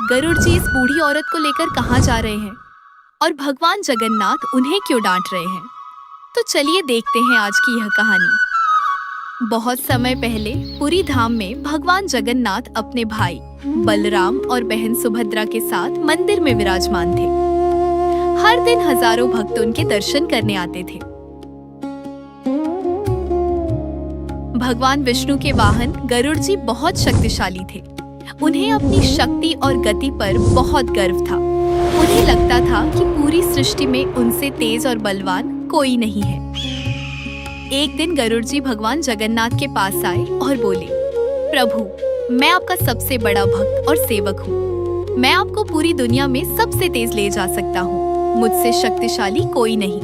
गरुड़ जी इस बूढ़ी औरत को लेकर कहाँ जा रहे हैं और भगवान जगन्नाथ उन्हें क्यों डांट रहे हैं। तो चलिए देखते हैं आज की यह कहानी। बहुत समय पहले पुरी धाम में भगवान जगन्नाथ अपने भाई बलराम और बहन सुभद्रा के साथ मंदिर में विराजमान थे। हर दिन हजारों भक्त उनके दर्शन करने आते थे। भगवान विष्णु के वाहन गरुड़ जी बहुत शक्तिशाली थे। उन्हें अपनी शक्ति और गति पर बहुत गर्व था। उन्हें लगता था कि पूरी सृष्टि में उनसे तेज और बलवान कोई नहीं है। एक दिन गरुड़ जी भगवान जगन्नाथ के पास आए और बोले, प्रभु, मैं आपका सबसे बड़ा भक्त और सेवक हूँ। मैं आपको पूरी दुनिया में सबसे तेज ले जा सकता हूँ। मुझसे शक्तिशाली कोई नहीं।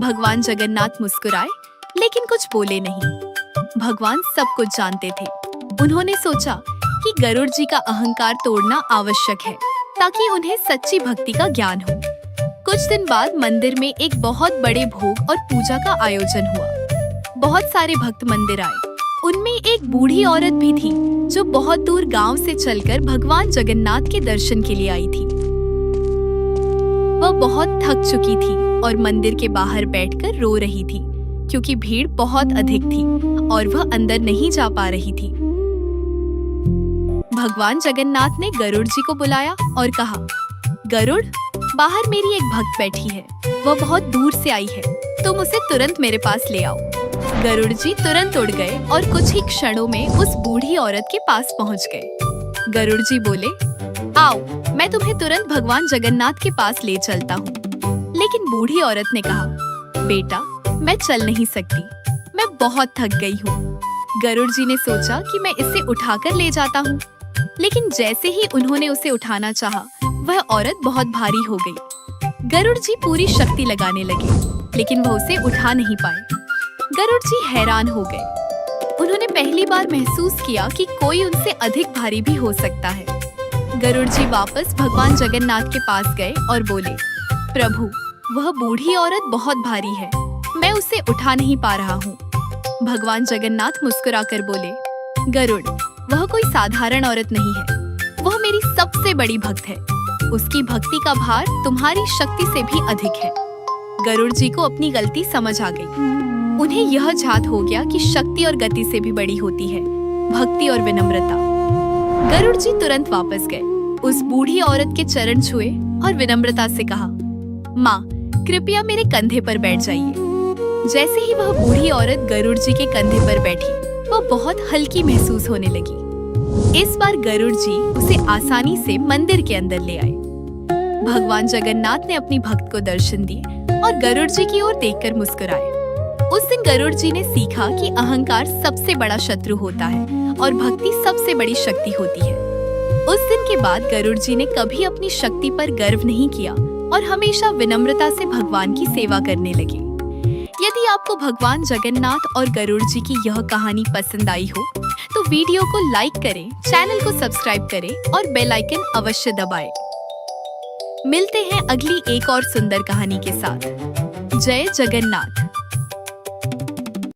भगवान जगन्नाथ मुस्कुराए लेकिन कुछ बोले नहीं। भगवान सब कुछ जानते थे। उन्होंने सोचा कि गरुड़ जी का अहंकार तोड़ना आवश्यक है ताकि उन्हें सच्ची भक्ति का ज्ञान हो। कुछ दिन बाद मंदिर में एक बहुत बड़े भोग और पूजा का आयोजन हुआ। बहुत सारे भक्त मंदिर आए। उनमें एक बूढ़ी औरत भी थी जो बहुत दूर गांव से चलकर भगवान जगन्नाथ के दर्शन के लिए आई थी। वह बहुत थक चुकी थी और मंदिर के बाहर बैठकर रो रही थी क्योंकि भीड़ बहुत अधिक थी और वह अंदर नहीं जा पा रही थी। भगवान जगन्नाथ ने गरुड़ जी को बुलाया और कहा, गरुड़, बाहर मेरी एक भक्त बैठी है। वह बहुत दूर से आई है। तुम उसे तुरंत मेरे पास ले आओ। गरुड़ जी तुरंत उड़ गए और कुछ ही क्षणों में उस बूढ़ी औरत के पास पहुंच गए। गरुड़ जी बोले, आओ, मैं तुम्हें तुरंत भगवान जगन्नाथ के पास ले चलता हूँ। लेकिन बूढ़ी औरत ने कहा, बेटा, मैं चल नहीं सकती। मैं बहुत थक गई हूँ। गरुड़ जी ने सोचा कि मैं इसे उठाकर ले जाता हूँ। लेकिन जैसे ही उन्होंने उसे उठाना चाहा, वह औरत बहुत भारी हो गई। गरुड़ जी पूरी शक्ति लगाने लगे लेकिन वह उसे उठा नहीं पाए। गरुड़ जी हैरान हो गए। उन्होंने पहली बार महसूस किया कि कोई उनसे अधिक भारी भी हो सकता है। गरुड़ जी वापस भगवान जगन्नाथ के पास गए और बोले, प्रभु, वह बूढ़ी औरत बहुत भारी है। मैं उसे उठा नहीं पा रहा हूँ। भगवान जगन्नाथ मुस्कुराकर बोले, गरुड़, वह कोई साधारण औरत नहीं है। वह मेरी सबसे बड़ी भक्त है। उसकी भक्ति का भार तुम्हारी शक्ति से भी अधिक है। गरुड़ जी को अपनी गलती समझ आ गई। उन्हें यह झात हो गया कि शक्ति और गति से भी बड़ी होती है भक्ति और विनम्रता। गरुड़ जी तुरंत वापस गए, उस बूढ़ी औरत के चरण छुए और विनम्रता से कहा, माँ, कृपया मेरे कंधे पर बैठ जाइए। जैसे ही वह बूढ़ी औरत गरुड़ जी के कंधे पर बैठी, वह बहुत हल्की महसूस होने लगी। इस बार गरुड़ जी उसे आसानी से मंदिर के अंदर ले आए। भगवान जगन्नाथ ने अपनी भक्त को दर्शन दिए और गरुड़ जी की ओर देखकर मुस्कुराए। उस दिन गरुड़ जी ने सीखा कि अहंकार सबसे बड़ा शत्रु होता है और भक्ति सबसे बड़ी शक्ति होती है। उस दिन के बाद गरुड़ जी ने कभी अपनी शक्ति पर गर्व नहीं किया और हमेशा विनम्रता से भगवान की सेवा करने लगे। यदि आपको भगवान जगन्नाथ और गरुड़ जी की यह कहानी पसंद आई हो तो वीडियो को लाइक करें, चैनल को सब्सक्राइब करें और बेल आइकन अवश्य दबाएं। मिलते हैं अगली एक और सुंदर कहानी के साथ। जय जगन्नाथ।